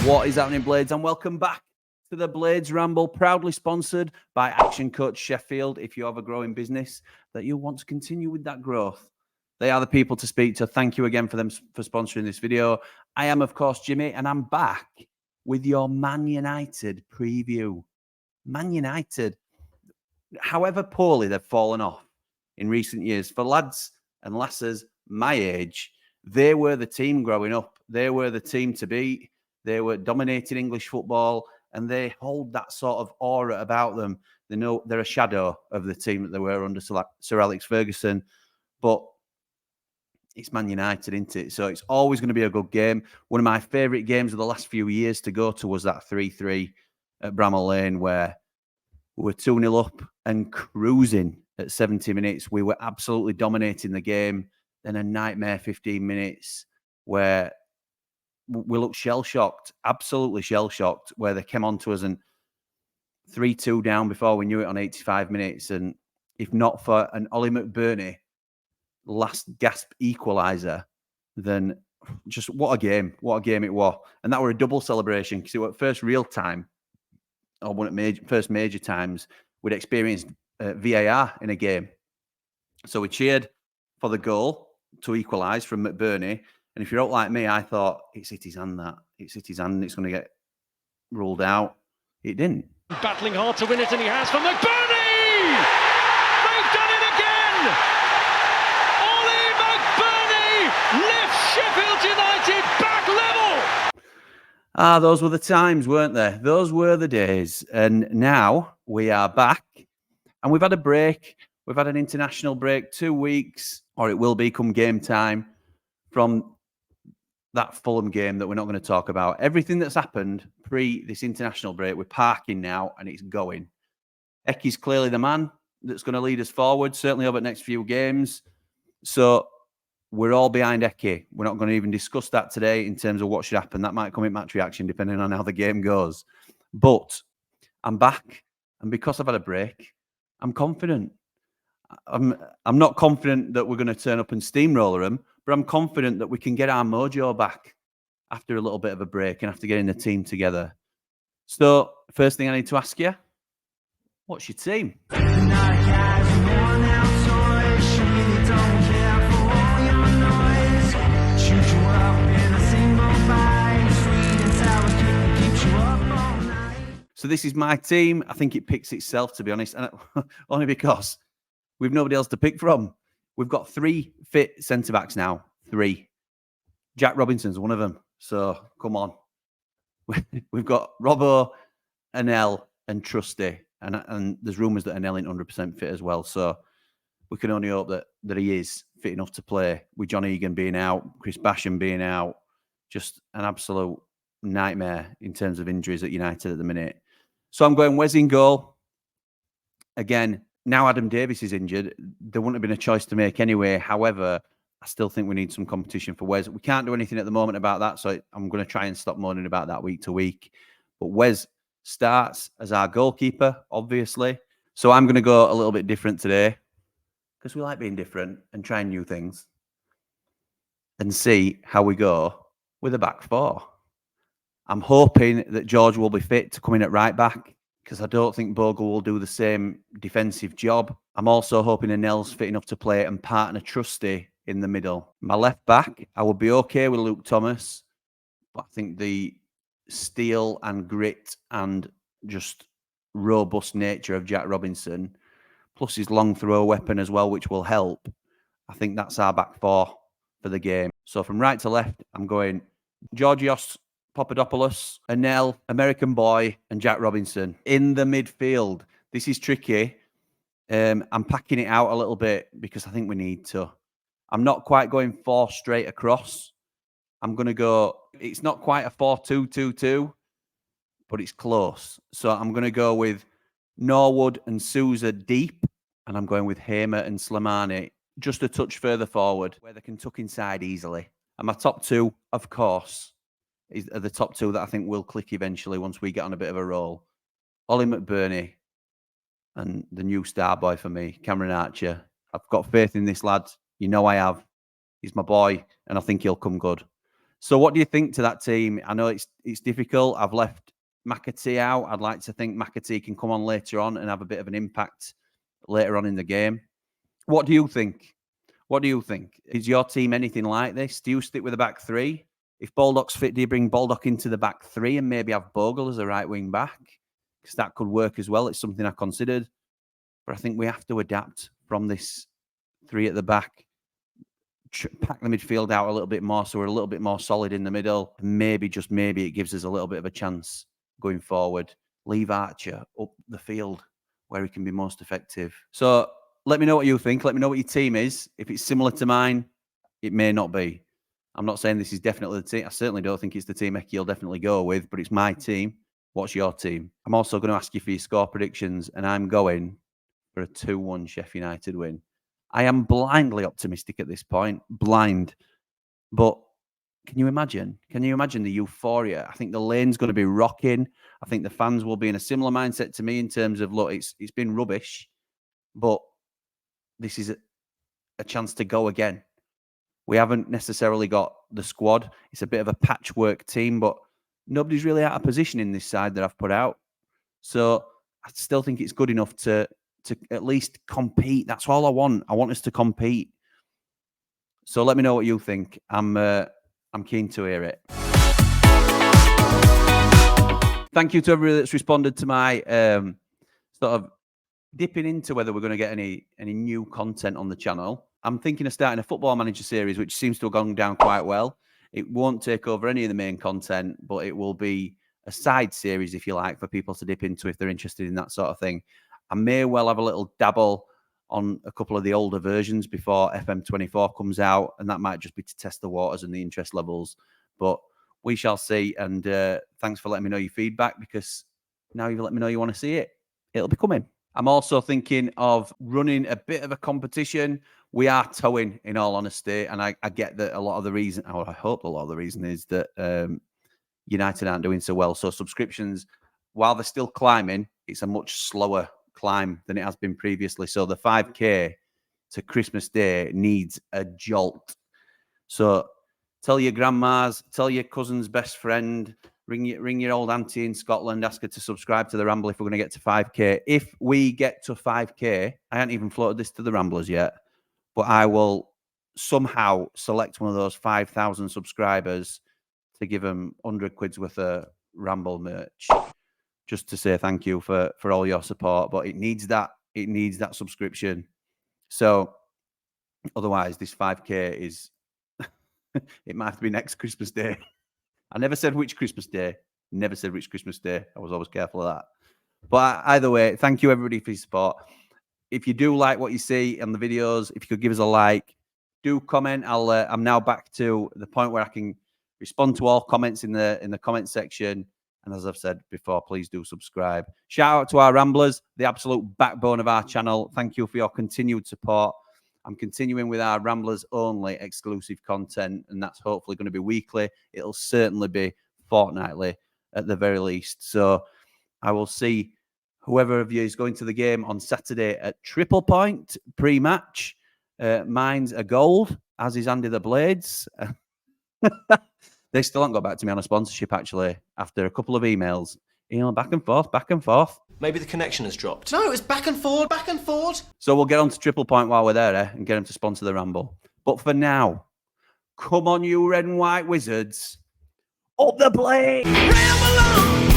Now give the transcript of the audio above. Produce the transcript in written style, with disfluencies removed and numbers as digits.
What is happening, Blades? And welcome back to the Blades Ramble, proudly sponsored by Action Coach Sheffield. If you have a growing business that you want to continue with that growth, they are the people to speak to. Thank you again for sponsoring this video. I am, of course, Jimmy, and I'm back with your Man United preview. Man United, however poorly they've fallen off in recent years, for lads and lasses my age, they were the team growing up. They were the team to beat. They were dominating English football, and they hold that sort of aura about them. They know they're a shadow of the team that they were under Sir Alex Ferguson. But it's Man United, isn't it? So it's always going to be a good game. One of my favourite games of the last few years to go to was that 3-3 at Bramall Lane, where we were 2-0 up and cruising at 70 minutes. We were absolutely dominating the game. Then a nightmare 15 minutes where we looked shell-shocked, absolutely shell-shocked, where they came on to us and 3-2 down before we knew it on 85 minutes. And if not for an Ollie McBurney last gasp equaliser, then just what a game it was. And that were a double celebration, because it was first real time, or one of the first major times we'd experienced VAR in a game. So we cheered for the goal to equalise from McBurney. And if you're out like me, I thought, it's hit his hand, that. It's hit his hand, it's going to get ruled out. It didn't. Battling hard to win it, and he has from McBurney! They've done it again! Ollie McBurney lifts Sheffield United back level! Ah, those were the times, weren't they? Those were the days. And now we are back. And we've had a break. We've had an international break, 2 weeks, or it will be come game time, from that Fulham game that we're not going to talk about. Everything that's happened pre this international break, we're parking now and it's going. Ecky's clearly the man that's going to lead us forward, certainly over the next few games. So we're all behind Ecky. We're not going to even discuss that today in terms of what should happen. That might come in match reaction depending on how the game goes. But I'm back, and because I've had a break, I'm confident. I'm not confident that we're going to turn up and steamroller them, but I'm confident that we can get our mojo back after a little bit of a break and after getting the team together. So, first thing I need to ask you, what's your team? So this is my team. I think it picks itself, to be honest, and only because we've nobody else to pick from. We've got 3 fit centre-backs now. 3. Jack Robinson's one of them. So, come on. We've got Robbo, Anel, and Trusty. And there's rumours that Anel isn't 100% fit as well. So, we can only hope that he is fit enough to play, with John Egan being out, Chris Basham being out. Just an absolute nightmare in terms of injuries at United at the minute. So, I'm going Wes in goal. Again, now Adam Davis is injured, there wouldn't have been a choice to make anyway. However, I still think we need some competition for Wes. We can't do anything at the moment about that, so I'm going to try and stop moaning about that week to week. But Wes starts as our goalkeeper, obviously. So I'm going to go a little bit different today, because we like being different and trying new things, and see how we go with a back 4. I'm hoping that George will be fit to come in at right back, because I don't think Bogle will do the same defensive job. I'm also hoping Anel's fit enough to play and partner Trusty in the middle. My left back, I would be okay with Luke Thomas, but I think the steel and grit and just robust nature of Jack Robinson, plus his long throw weapon as well, which will help. I think that's our back 4 for the game. So from right to left, I'm going Georgios Papadopoulos, Anel, American Boy, and Jack Robinson. In the midfield, this is tricky. I'm packing it out a little bit because I think we need to. I'm not quite going 4 straight across. I'm going to go, it's not quite a 4-2-2-2, but it's close. So I'm going to go with Norwood and Sousa deep, and I'm going with Hamer and Slimani just a touch further forward, where they can tuck inside easily. And my top 2, of course, are the top 2 that I think will click eventually once we get on a bit of a roll. Ollie McBurney and the new star boy for me, Cameron Archer. I've got faith in this lad. You know I have. He's my boy, and I think he'll come good. So what do you think to that team? I know it's difficult. I've left McAtee out. I'd like to think McAtee can come on later on and have a bit of an impact later on in the game. What do you think? What do you think? Is your team anything like this? Do you stick with the back three? If Baldock's fit, do you bring Baldock into the back three and maybe have Bogle as a right wing back? Because that could work as well. It's something I considered. But I think we have to adapt from this three at the back. Pack the midfield out a little bit more so we're a little bit more solid in the middle. Maybe, just maybe, it gives us a little bit of a chance going forward. Leave Archer up the field where he can be most effective. So let me know what you think. Let me know what your team is. If it's similar to mine, it may not be. I'm not saying this is definitely the team. I certainly don't think it's the team Eki will definitely go with, but it's my team. What's your team? I'm also going to ask you for your score predictions, and I'm going for a 2-1 Sheffield United win. I am blindly optimistic at this point. Blind. But can you imagine? Can you imagine the euphoria? I think the lane's going to be rocking. I think the fans will be in a similar mindset to me in terms of, look, it's been rubbish, but this is a chance to go again. We haven't necessarily got the squad. It's a bit of a patchwork team, but nobody's really out of position in this side that I've put out. So I still think it's good enough to at least compete. That's all I want. I want us to compete. So let me know what you think. I'm keen to hear it. Thank you to everybody that's responded to my sort of dipping into whether we're going to get any new content on the channel. I'm thinking of starting a Football Manager series, which seems to have gone down quite well. It won't take over any of the main content, but it will be a side series, if you like, for people to dip into if they're interested in that sort of thing. I may well have a little dabble on a couple of the older versions before FM24 comes out, and that might just be to test the waters and the interest levels. But we shall see, and thanks for letting me know your feedback, because now you've let me know you want to see it. It'll be coming. I'm also thinking of running a bit of a competition. We are towing, in all honesty, and I get that a lot of the reason, or I hope a lot of the reason is that United aren't doing so well. So subscriptions, while they're still climbing, it's a much slower climb than it has been previously. So the 5K to Christmas Day needs a jolt. So tell your grandmas, tell your cousin's best friend, ring your old auntie in Scotland, ask her to subscribe to the Ramble if we're going to get to 5K. If we get to 5K, I haven't even floated this to the Ramblers yet, but I will somehow select one of those 5,000 subscribers to give them 100 quid's worth of Ramble merch, just to say thank you for all your support. But it needs that subscription. So otherwise, this 5K is it might have to be next Christmas Day. I never said which Christmas Day. Never said which Christmas Day. I was always careful of that. But either way, thank you everybody for your support. If you do like what you see on the videos, if you could give us a like, do comment. I'm now back to the point where I can respond to all comments in the comment section. And as I've said before, please do subscribe. Shout out to our Ramblers, the absolute backbone of our channel. Thank you for your continued support. I'm continuing with our Ramblers only exclusive content, and that's hopefully going to be weekly. It'll certainly be fortnightly at the very least. So I will see whoever of you is going to the game on Saturday at Triple Point pre-match. Mine's a gold, as is Andy the Blades. They still haven't got back to me on a sponsorship, actually, after a couple of emails. Back and forth. Maybe the connection has dropped. No, it was back and forward. So we'll get on to Triple Point while we're there, and get them to sponsor the Ramble. But for now, come on, you red and white wizards. Up the blade! Ramble on!